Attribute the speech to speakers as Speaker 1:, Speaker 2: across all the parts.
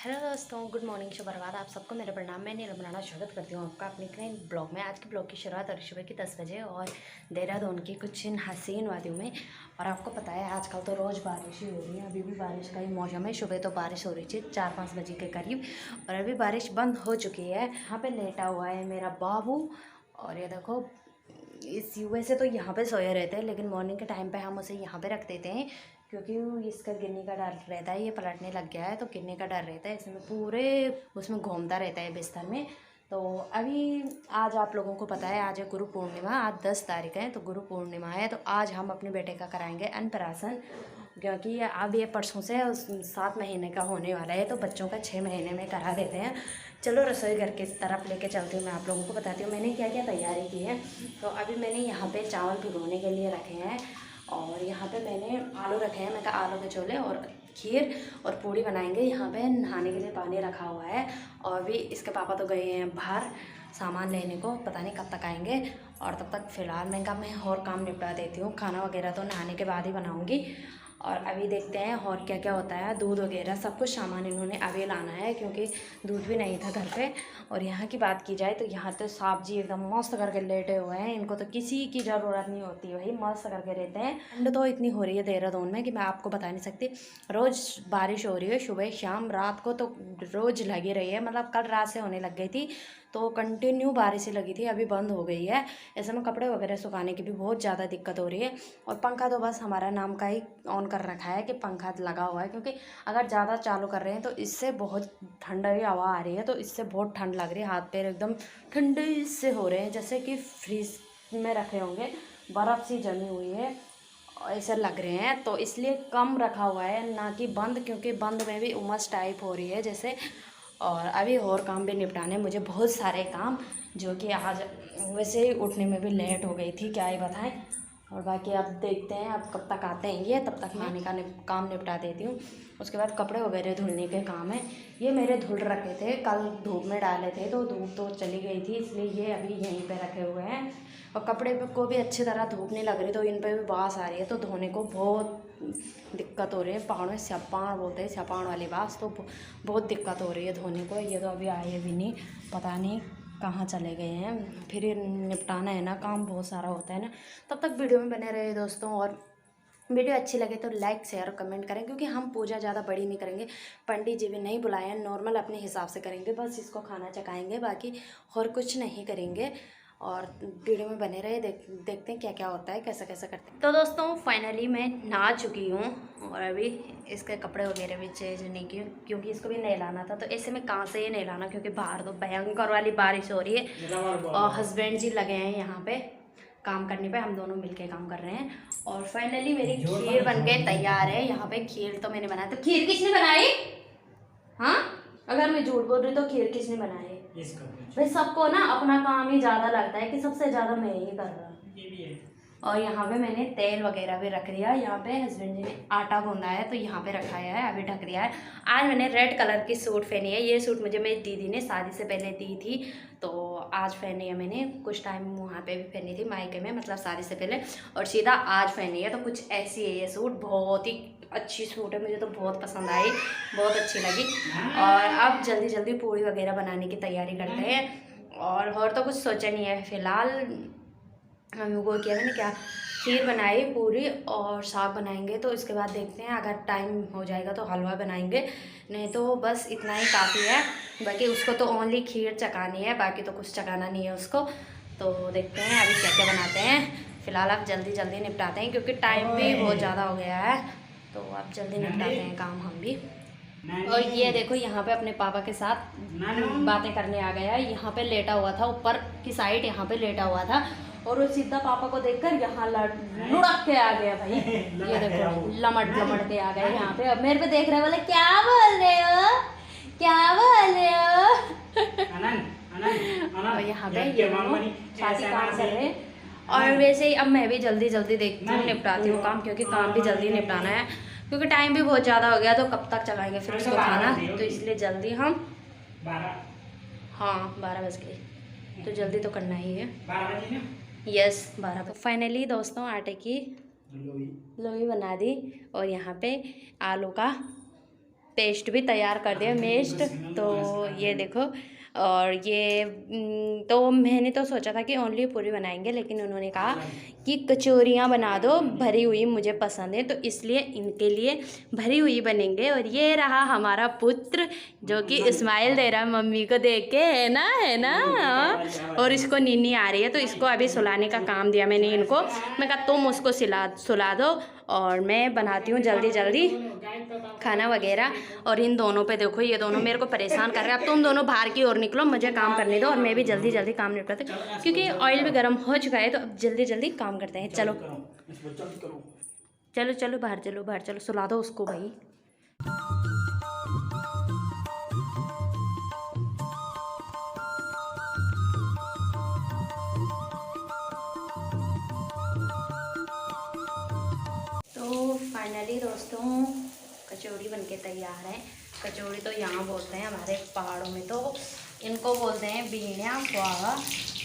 Speaker 1: Hello दोस्तों, good morning, शुभ प्रभात। आप सबको मेरे प्रणाम। मैं नीलम राणा स्वागत करती हूँ आपका अपने नए ब्लॉग में। आज के ब्लॉग की शुरुआत और सुबह की 10 बजे और देहरादून की कुछ इन हसीन वादियों में। और आपको पता है आजकल तो रोज़ बारिश ही हो रही है। अभी भी बारिश का ही मौसम है। सुबह तो बारिश हो रही थी 4-5 बजे के करीब और अभी बारिश बंद हो चुकी है। यहाँ पर लेटा हुआ है मेरा बाबू। और ये देखो, इस वैसे तो यहाँ पे सोए रहते हैं, लेकिन मॉर्निंग के टाइम पे हम उसे यहाँ पे रख देते हैं क्योंकि इसका गिरने का डर रहता है। ये पलटने लग गया है तो गिरने का डर रहता है, इसमें पूरे उसमें घूमता रहता है बिस्तर में। तो अभी आज आप लोगों को पता है आज है गुरु पूर्णिमा। आज 10 तारीख है तो गुरु पूर्णिमा है। तो आज हम अपने बेटे का कराएंगे अन्नप्राशन, क्योंकि अब ये परसों से 7 महीने का होने वाला है। तो बच्चों का 6 महीने में करा देते हैं। चलो रसोई घर की तरफ लेके चलती हूँ, मैं आप लोगों को बताती हूँ मैंने क्या क्या तैयारी की है। तो अभी मैंने यहाँ पे चावल भिगोने के लिए रखे हैं और यहाँ पे मैंने आलू रखे हैं। मैं कहा आलू के छोले और खीर और पूड़ी बनाएंगे। यहाँ पे नहाने के लिए पानी रखा हुआ है और भी इसके पापा तो गए हैं बाहर सामान लेने को, पता नहीं कब तक आएंगे। और तब तक फ़िलहाल मैं कहा मैं और काम निपटा देती हूँ। खाना वगैरह तो नहाने के बाद ही बनाऊँगी। और अभी देखते हैं और क्या क्या होता है। दूध वगैरह सब कुछ सामान इन्होंने अभी लाना है क्योंकि दूध भी नहीं था घर पे। और यहाँ की बात की जाए तो यहाँ तो साहब जी एकदम मस्त करके लेटे हुए हैं। इनको तो किसी की ज़रूरत नहीं होती, वही मस्त करके रहते हैं। ठंड तो इतनी हो रही है देहरादून में कि मैं आपको बता नहीं सकती। रोज़ बारिश हो रही है, सुबह शाम रात को तो रोज़ लगी रही है। मतलब कल रात से होने लग गई थी तो कंटिन्यू बारिश ही लगी थी, अभी बंद हो गई है। ऐसे में कपड़े वगैरह सुखाने की भी बहुत ज़्यादा दिक्कत हो रही है। और पंखा तो बस हमारा नाम का ही ऑन कर रखा है कि पंखा लगा हुआ है, क्योंकि अगर ज़्यादा चालू कर रहे हैं तो इससे बहुत ठंडी हवा आ रही है। तो इससे बहुत ठंड लग रही है, हाथ पैर एकदम ठंडे से हो रहे हैं जैसे कि फ्रीज में रखे होंगे, बर्फ़ सी जमी हुई है ऐसे लग रहे हैं। तो इसलिए कम रखा हुआ है, ना कि बंद, क्योंकि बंद में भी उमस टाइप हो रही है जैसे। और अभी और काम भी निपटाने मुझे बहुत सारे काम, जो कि आज वैसे ही उठने में भी लेट हो गई थी, क्या ही बताएं। और बाकी अब देखते हैं अब कब तक आते हैं ये, तब तक नहाने का काम निपटा देती हूँ। उसके बाद कपड़े वगैरह धुलने के काम है। ये मेरे धुल रखे थे, कल धूप में डाले थे तो धूप तो चली गई थी, इसलिए ये अभी यहीं पे रखे हुए हैं। और कपड़े पे को भी अच्छी तरह धूप नहीं लग रही तो इन पे भी बास आ रही है, तो धोने को बहुत दिक्कत हो रही है। पहाड़ में स्यापाण बोलते हैं, स्यापाण वाली बास, तो बहुत दिक्कत हो रही है धोने को। ये तो अभी आए भी नहीं, पता नहीं कहाँ चले गए हैं। फिर निपटाना है ना, काम बहुत सारा होता है ना। तब तक वीडियो में बने रहे दोस्तों। और वीडियो अच्छी लगे तो लाइक शेयर और कमेंट करें, क्योंकि हम पूजा ज़्यादा बड़ी नहीं करेंगे। पंडित जी भी नहीं बुलाए हैं, नॉर्मल अपने हिसाब से करेंगे, बस इसको खाना चखाएंगे, बाकी और कुछ नहीं करेंगे। और वीडियो में बने रहे, देखते हैं क्या क्या होता है, कैसा कैसा करते हैं। तो दोस्तों फाइनली मैं नहा चुकी हूँ और अभी इसके कपड़े वगैरह भी चेंज नहीं किए, क्योंकि इसको भी नहलाना था। तो ऐसे में कहाँ से ये नहलाना, क्योंकि बाहर तो भयंकर वाली बारिश हो रही है और हस्बैंड जी लगे हैं यहाँ पे काम करने पे, हम दोनों मिलके काम कर रहे हैं। और फाइनली मेरी खीर बनके तैयार है। यहाँ पे खीर तो मैंने बनाया, तो खीर किसने बनाई? हाँ, अगर मैं झूठ बोल रही तो खीर किसने बनाई? भाई सबको ना अपना काम ही ज़्यादा लगता है कि सबसे ज़्यादा मैं ही कर रहा हूँ। और यहाँ पे मैंने तेल वगैरह भी रख दिया। यहाँ पे हस्बैंड जी ने आटा गूंदा है तो यहाँ पे रखा है, अभी ढक दिया है। आज मैंने रेड कलर की सूट पहनी है। ये सूट मुझे मेरी दीदी ने शादी से पहले दी थी, तो आज पहनी है मैंने। कुछ टाइम वहाँ पे भी पहनी थी मायके में, मतलब शादी से पहले, और सीधा आज पहनी है। तो कुछ ऐसी है ये सूट, बहुत ही अच्छी सूट है, मुझे तो बहुत पसंद आई, बहुत अच्छी लगी। और अब जल्दी जल्दी पूड़ी वगैरह बनाने की तैयारी करते हैं। और तो कुछ सोचा नहीं है फ़िलहाल। हम वो किया मैंने क्या, खीर बनाई, पूरी और साग बनाएंगे। तो इसके बाद देखते हैं, अगर टाइम हो जाएगा तो हलवा बनाएंगे, नहीं तो बस इतना ही काफ़ी है। बाकी उसको तो ओनली खीर चकानी है, बाकी तो कुछ चकाना नहीं है उसको। तो देखते हैं अभी क्या क्या बनाते हैं। फ़िलहाल अब जल्दी जल्दी निपटाते हैं क्योंकि टाइम भी बहुत ज़्यादा हो गया है। तो अब जल्दी निपटाते हैं काम हम भी। और ये देखो यहाँ पे अपने पापा के साथ बातें करने आ गया है। यहाँ पे लेटा हुआ था, ऊपर की साइड यहाँ पे लेटा हुआ था, और वो सीधा पापा को देखकर यहाँ लुढ़क के आ गया भाई। ये देखो लमट लमट के आ गए यहाँ पे। अब मेरे पे देख रहे, बोले क्या बोल रहे हो, क्या बोल रहे हो। और यहाँ पे ये शादी काम कर रहे हैं। और वैसे ही अब मैं भी जल्दी जल्दी देखती हूँ, निपटाती हूँ काम, क्योंकि काम भी जल्दी निपटाना है, क्योंकि टाइम भी बहुत ज़्यादा हो गया। तो कब तक चलाएंगे फिर उसको खाना, तो इसलिए जल्दी हम 12 बज गए, तो जल्दी तो करना ही है। 12 बजे ना? यस 12। तो फाइनली दोस्तों आटे की लोई बना दी और यहाँ पे आलू का पेस्ट भी तैयार कर दिया, मेस्ट। तो ये देखो, और ये तो मैंने तो सोचा था कि ओनली पूरी बनाएंगे, लेकिन उन्होंने कहा कि कचौरियाँ बना दो, भरी हुई मुझे पसंद है, तो इसलिए इनके लिए भरी हुई बनेंगे। और ये रहा हमारा पुत्र जो कि इस्माइल दे रहा मम्मी को देख के, है ना, है ना। और इसको नीनी आ रही है, तो इसको अभी सुलाने का काम दिया मैंने इनको। मैं कहा तुम उसको सुला दो और मैं बनाती हूँ जल्दी जल्दी खाना वगैरह। और इन दोनों पे देखो, ये दोनों मेरे को परेशान कर रहे हैं। अब तुम दोनों बाहर की ओर निकलो, मुझे काम करने दो और मैं भी जल्दी जल्दी काम निपटाती हूँ, क्योंकि ऑयल भी गर्म हो चुका है। तो अब जल्दी जल्दी काम करते हैं। चलो चलो चलो बाहर चलो, बाहर चलो, सुला दो उसको भाई। तो फाइनली दोस्तों कचौड़ी बनके तैयार है। कचौड़ी तो यहाँ बोलते हैं हमारे पहाड़ों में, तो इनको बोलते हैं बीणिया पोहा।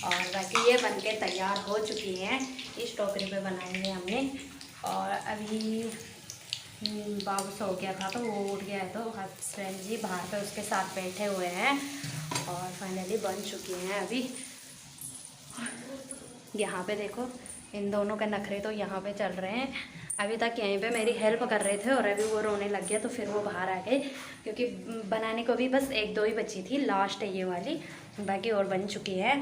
Speaker 1: और बाकी ये बनके तैयार हो चुकी हैं। इस टोकरी पे बनाएंगे हमने। और अभी बाबू सो गया था तो वो उठ गया है, तो हस्बैंड जी बाहर पे उसके साथ बैठे हुए हैं। और फाइनली बन चुकी हैं अभी। यहाँ पे देखो, इन दोनों के नखरे तो यहाँ पे चल रहे हैं। अभी तक यहीं पे मेरी हेल्प कर रहे थे और अभी वो रोने लग गया, तो फिर वो बाहर आ गए, क्योंकि बनाने को भी बस 1-2 ही बची थी, लास्ट है ये वाली, बाकी और बन चुकी है।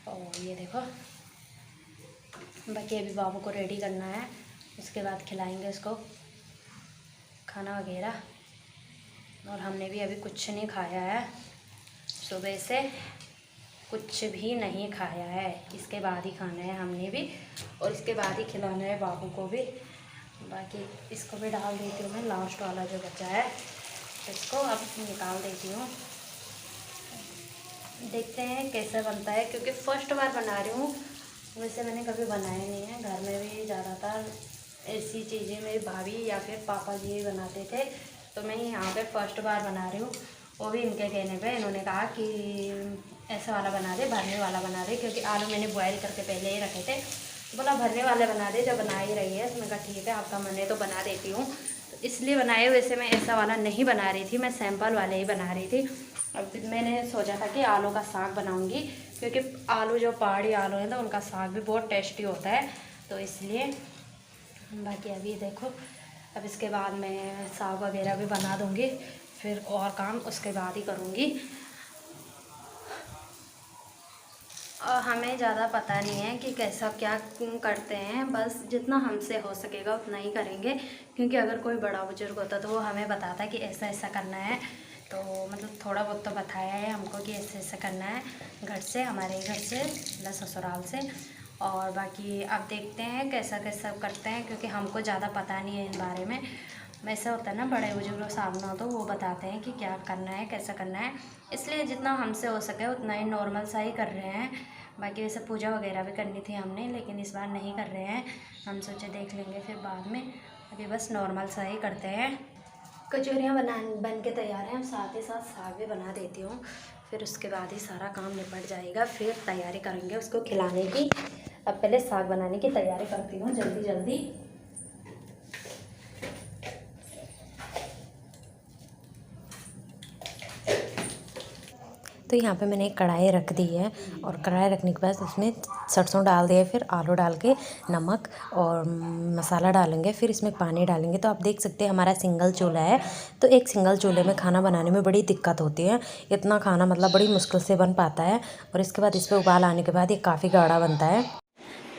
Speaker 1: और ये देखो, बाकी अभी बाबू को रेडी करना है, उसके बाद खिलाएंगे उसको खाना वगैरह। और हमने भी अभी कुछ नहीं खाया है, सुबह से कुछ भी नहीं खाया है। इसके बाद ही खाना है हमने भी, और इसके बाद ही खिलाना है बाबू को भी। बाकी इसको भी डाल देती हूँ मैं, लास्ट वाला जो बचा है इसको अब निकाल देती हूँ। देखते हैं कैसे बनता है, क्योंकि फर्स्ट बार बना रही हूँ। वैसे मैंने कभी बनाया नहीं है, घर में भी ज़्यादातर ऐसी चीज़ें मेरी भाभी या फिर पापा जी ही बनाते थे, तो मैं यहाँ पे फर्स्ट बार बना रही हूँ। वो भी इनके कहने पे, इन्होंने कहा कि ऐसा वाला बना दे, भरने वाला बना दे, क्योंकि आलू मैंने बॉयल करके पहले ही रखे थे। तो बोला भरने वाले बना दे, जब बना ही रही है। तो मैंने कहा ठीक है, आपका मन है तो बना देती हूँ, तो इसलिए बनाए। वैसे मैं ऐसा वाला नहीं बना रही थी, मैं सैंपल वाले ही बना रही थी। अब मैंने सोचा था कि आलू का साग बनाऊँगी, क्योंकि आलू जो पहाड़ी आलू हैं तो उनका साग भी बहुत टेस्टी होता है, तो इसलिए। बाकी अभी देखो, अब इसके बाद मैं साग वगैरह भी बना दूँगी, फिर और काम उसके बाद ही करूँगी। और हमें ज़्यादा पता नहीं है कि कैसा क्या करते हैं, बस जितना हमसे हो सकेगा उतना ही करेंगे, क्योंकि अगर कोई बड़ा बुजुर्ग होता तो वो हमें बताता कि ऐसा ऐसा करना है। तो मतलब थोड़ा बहुत तो बताया है हमको कि ऐसे ऐसा करना है, घर से, हमारे घर से, मतलब ससुराल से। और बाकी अब देखते हैं कैसा कैसा करते हैं, क्योंकि हमको ज़्यादा पता नहीं है इन बारे में। वैसे होता है ना, बड़े बुजुर्ग सामने हो तो वो बताते हैं कि क्या करना है, कैसा करना है, इसलिए जितना हमसे हो सके उतना ही नॉर्मल सा ही कर रहे हैं। बाकी वैसे पूजा वगैरह भी करनी थी हमने, लेकिन इस बार नहीं कर रहे हैं, हम सोचे देख लेंगे फिर बाद में। अभी बस नॉर्मल सा ही करते हैं। कचौरियाँ बन के तैयार हैं, साथ ही साथ साग भी बना देती हूँ, फिर उसके बाद ही सारा काम निपट जाएगा, फिर तैयारी करेंगे उसको खिलाने की। अब पहले साग बनाने की तैयारी करती हूँ जल्दी जल्दी। तो यहाँ पे मैंने एक कढ़ाई रख दी है, और कढ़ाई रखने के बाद उसमें सरसों डाल दिया, फिर आलू डाल के नमक और मसाला डालेंगे, फिर इसमें पानी डालेंगे। तो आप देख सकते हैं हमारा सिंगल चूल्हा है, तो एक सिंगल चूल्हे में खाना बनाने में बड़ी दिक्कत होती है। इतना खाना मतलब बड़ी मुश्किल से बन पाता है, और इसके बाद इस पर उबाल आने के बाद ये काफ़ी गाढ़ा बनता है।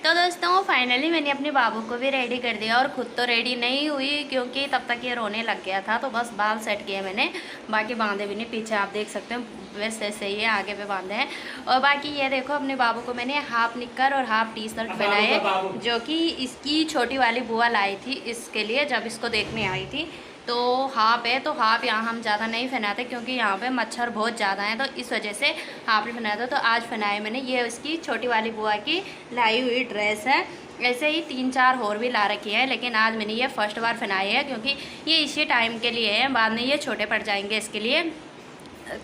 Speaker 1: तो दोस्तों फाइनली मैंने अपने बाबू को भी रेडी कर दिया, और ख़ुद तो रेडी नहीं हुई, क्योंकि तब तक ये रोने लग गया था, तो बस बाल सेट किए मैंने, बाकी बांधे भी नहीं। पीछे आप देख सकते हैं वैसे ऐसे ही है, आगे पे बांधे हैं। और बाकी ये देखो, अपने बाबू को मैंने हाफ निक्कर और हाफ टी शर्ट पहनाए है, जो कि इसकी छोटी वाली बुआ लाई थी इसके लिए, जब इसको देखने आई थी। तो हाफ है, तो हाफ यहाँ हम ज़्यादा नहीं पहनाते, क्योंकि यहाँ पे मच्छर बहुत ज़्यादा हैं, तो इस वजह से हाफ नहीं पहनाते। तो आज पहनाए मैंने, ये उसकी छोटी वाली बुआ की लाई हुई ड्रेस है। ऐसे ही 3-4 और भी ला रखी है, लेकिन आज मैंने ये फर्स्ट बार पहनाई है, क्योंकि ये इसी टाइम के लिए है, बाद में ये छोटे पड़ जाएंगे। इसके लिए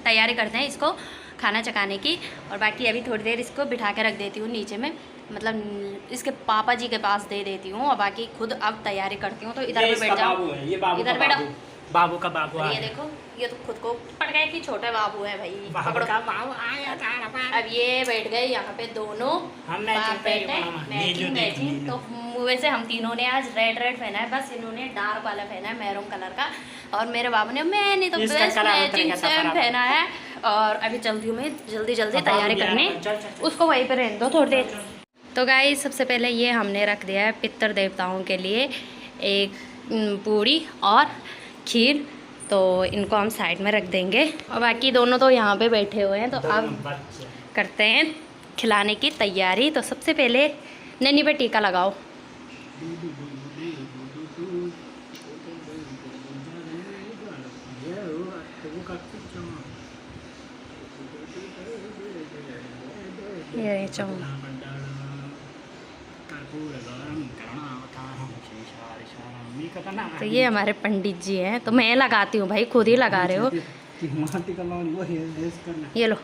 Speaker 1: तैयारी करते हैं इसको खाना चखाने की। और बाकी अभी थोड़ी देर इसको बिठा के रख देती हूँ नीचे में, मतलब इसके पापा जी के पास दे देती हूँ, और बाकी खुद अब तैयारी करती हूँ। तो इधर पे बैठ जाओ, इधर बैठो,
Speaker 2: बाबू का बाबू
Speaker 1: और
Speaker 2: आ
Speaker 1: ये देखो, ये तो खुद को पड़ गए कि छोटे बाबू है भाई।
Speaker 2: बाबू
Speaker 1: पकड़ो।
Speaker 2: का बाबू आया था।
Speaker 1: अब ये बैठ गए यहाँ पे दोनों
Speaker 2: हम
Speaker 1: बाप बेटे मैचिंग। तो वैसे हम तीनों ने आज रेड पहना है, बस इन्होंने डार्क वाला पहना है मैरून कलर का, और मेरे बाबू ने मैंने तो बेस्ट मैचिंग सेम पहना है। और अभी चलती हूँ मैं जल्दी तैयारी करने, उसको वहीं पर रहने दो थोड़ी देर। तो गाइस सबसे पहले ये हमने रख दिया है पितृ देवताओं के लिए एक पूड़ी और खीर, तो इनको हम साइड में रख देंगे। और बाकी दोनों तो यहाँ पे बैठे हुए हैं, तो अब करते हैं खिलाने की तैयारी। तो सबसे पहले नैनी पे टीका लगाओ। ये तो ये हमारे पंडित जी हैं, तो मैं लगाती हूँ भाई, खुद ही लगा रहे हो। ये लो।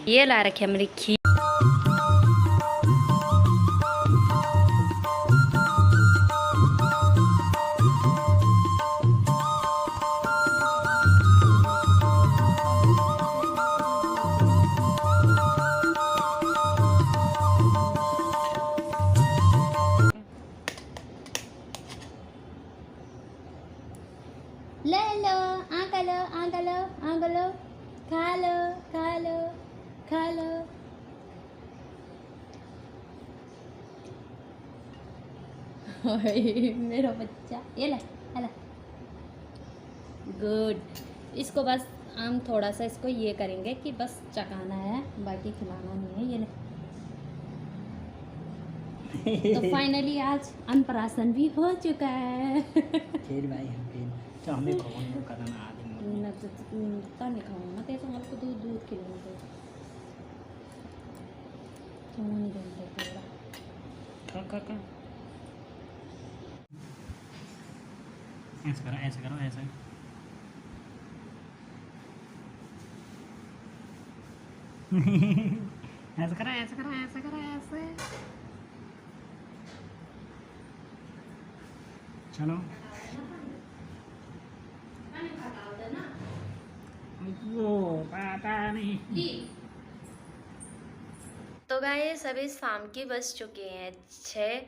Speaker 1: ये ला रखी है मेरी खीर। ले लो, आंका लो, आंका लो, आंका लो, खा लो, खा लो, खा लो। मेरा बच्चा, ये ले, हेला। गुड। इसको बस हम थोड़ा सा इसको ये करेंगे कि बस चकाना है, बाकी खिलाना नहीं है। ये ले। तो फाइनली आज अनप्राशन भी हो चुका है।
Speaker 2: फिर भाई तो हमें कौन करना आदमी
Speaker 1: ना तो नहीं खाऊंगा ना, कैसे आपको दूध खिलाऊंगा तो नहीं देंगे
Speaker 2: का ऐसा करो ऐसा करो ऐसा ऐसा करो ऐसा करो ऐसा करो ऐसे चलो। वो पता नहीं।
Speaker 1: तो गाइस अभी शाम की बज चुकी हैं 6,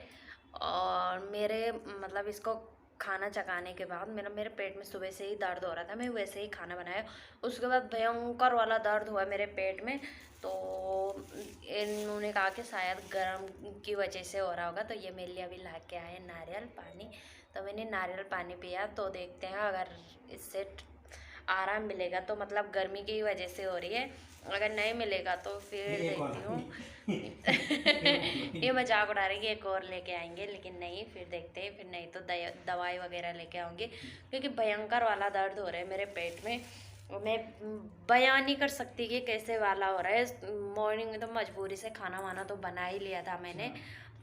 Speaker 1: और मेरे मतलब इसको खाना चकाने के बाद मेरे पेट में सुबह से ही दर्द हो रहा था, मैं वैसे ही खाना बनाया। उसके बाद भयंकर वाला दर्द हुआ मेरे पेट में, तो इन्होंने कहा कि शायद गर्म की वजह से हो रहा होगा। तो ये मेरे लिए अभी ला के आए नारियल पानी, तो मैंने नारियल पानी पिया। तो देखते हैं अगर इससे आराम मिलेगा तो मतलब गर्मी की वजह से हो रही है, अगर नहीं मिलेगा तो फिर देखती हूँ। ये मजाक उड़ा रही है, एक और लेके आएंगे, लेकिन नहीं, फिर देखते हैं, फिर नहीं तो दवाई वगैरह लेके आऊँगी, क्योंकि भयंकर वाला दर्द हो रहा है मेरे पेट में। मैं बयान नहीं कर सकती कि कैसे वाला हो रहा है। मॉर्निंग में तो मजबूरी से खाना वाना तो बना ही लिया था मैंने,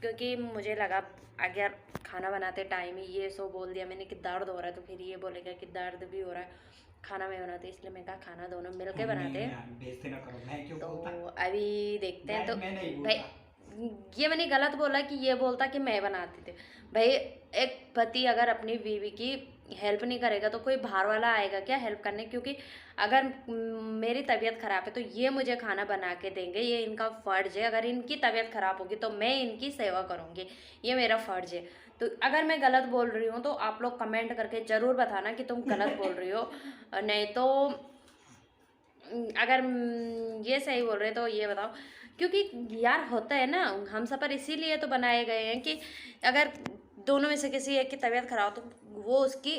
Speaker 1: क्योंकि मुझे लगा अगर खाना बनाते टाइम ही ये सो बोल दिया मैंने कि दर्द हो रहा है, तो फिर ये बोलेगा कि दर्द भी हो रहा है, खाना मैं बनाते, इसलिए मैं कहा खाना दोनों मिल के बनाते हैं। तो अभी देखते हैं। तो भाई ये मैंने गलत बोला कि ये बोलता कि मैं बनाती थी। भाई एक पति अगर अपनी बीवी की हेल्प नहीं करेगा तो कोई बाहर वाला आएगा क्या हेल्प करने? क्योंकि अगर मेरी तबीयत ख़राब है तो ये मुझे खाना बना के देंगे, ये इनका फ़र्ज़ है। अगर इनकी तबीयत ख़राब होगी तो मैं इनकी सेवा करूँगी, ये मेरा फ़र्ज़ है। तो अगर मैं गलत बोल रही हूँ तो आप लोग कमेंट करके ज़रूर बताना कि तुम गलत बोल रही हो, नहीं तो अगर ये सही बोल रहे तो ये बताओ। क्योंकि यार होता है ना, हम सफ़र इसीलिए तो बनाए गए हैं कि अगर दोनों में से किसी एक की तबीयत खराब तो वो उसकी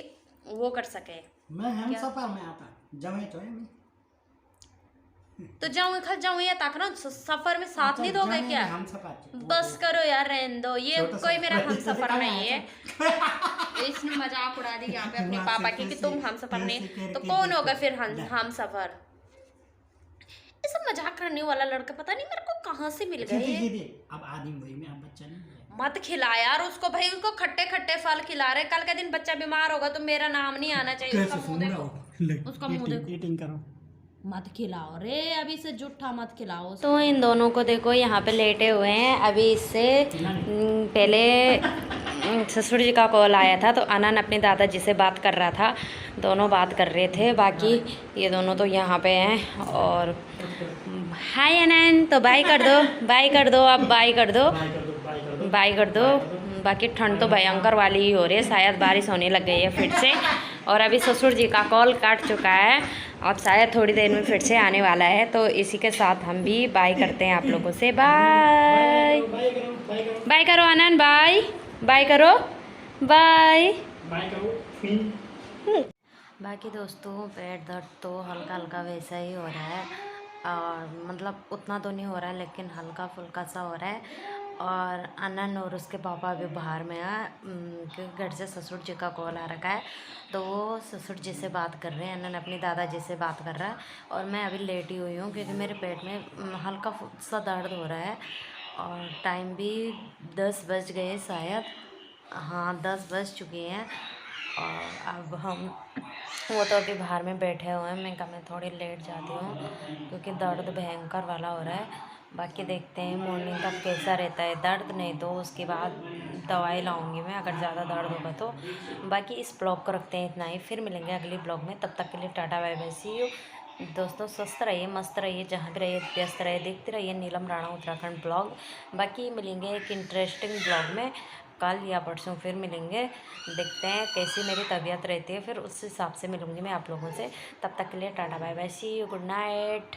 Speaker 1: वो कर सके।
Speaker 2: मैं हम सफ़र में आता जमे तो है
Speaker 1: तो जाऊँ खा जाऊँ या ताक ना सफ़र में साथ नहीं दोगे क्या? बस करो यार, रहने दो, ये कोई मेरा हम सफ़र नहीं है। इसने मजाक उड़ा दी यहाँ पे अपने पापा की कि तुम हम सफ़र नहीं, तो कौन होगा फिर हम सफ़र? ऐसा मजाक करने वाला लड़का पता नहीं मेरे को कहाँ से मिल गया।
Speaker 2: अब आदमी वही में, अब बच्चा नहीं,
Speaker 1: मत खिला यार उसको भाई, उसको खट्टे खट्टे फल खिला रहे। कल के दिन बच्चा बीमार होगा तो मेरा नाम नहीं आना चाहिए। उसका मुंह देखो, उसका मुंह देखो।
Speaker 2: ईटिंग करो।
Speaker 1: मत खिलाओ रे, अभी से जूठा मत खिलाओ। तो इन दोनों को देखो यहाँ पे लेटे हुए हैं। अभी इससे पहले ससुर जी का कॉल आया था तो अनन अपने दादाजी से बात कर रहा था, दोनों बात कर रहे थे। बाकी ये दोनों तो यहाँ पे हैं। और हाय अनन, तो बाय कर दो, बाय कर दो, अब बाय कर दो, बाय कर दो। बाकी ठंड तो भयंकर वाली ही हो रही है, शायद बारिश होने लग गई है फिर से। और अभी ससुर जी का कॉल काट चुका है, अब शायद थोड़ी देर में फिर से आने वाला है। तो इसी के साथ हम भी बाय करते हैं आप लोगों से। बाय बाय करो आनंद, बाय बाय करो, बाय
Speaker 2: बाय करो।
Speaker 1: बाकी दोस्तों पेट दर्द तो हल्का हल्का वैसा ही हो रहा है, और मतलब उतना तो नहीं हो रहा है लेकिन हल्का फुल्का सा हो रहा है। और अनन और उसके पापा भी बाहर में है क्योंकि घर से ससुर जी का कॉल आ रखा है, तो वो ससुर जी से बात कर रहे हैं। अनन अपनी दादाजी से बात कर रहा है और मैं अभी लेटी हुई हूँ क्योंकि मेरे पेट में हल्का सा दर्द हो रहा है। और टाइम भी 10 बज गए शायद, हाँ 10 बज चुके हैं। और अब हम वो तो अभी बाहर में बैठे हुए हैं। मैं कहा मैं थोड़ी लेट जाती हूँ क्योंकि दर्द भयंकर वाला हो रहा है। बाकी देखते हैं मॉर्निंग तक कैसा रहता है दर्द, नहीं तो उसके बाद दवाई लाऊंगी मैं अगर ज़्यादा दर्द होगा तो। बाकी इस ब्लॉग को रखते हैं इतना ही, फिर मिलेंगे अगले ब्लॉग में। तब तक के लिए टाटा बाय बाय, सी यू दोस्तों। स्वस्थ रहिए, मस्त रहिए, जहाँ भी रहिए व्यस्त रहिए, देखते रहिए नीलम राणा उत्तराखंड ब्लॉग। बाकी मिलेंगे एक इंटरेस्टिंग ब्लॉग में कल या परसों, फिर मिलेंगे। देखते हैं कैसी मेरी तबीयत रहती है, फिर उस हिसाब से मिलूँगी मैं आप लोगों से। तब तक के लिए टाटा bye bye, see you, good night.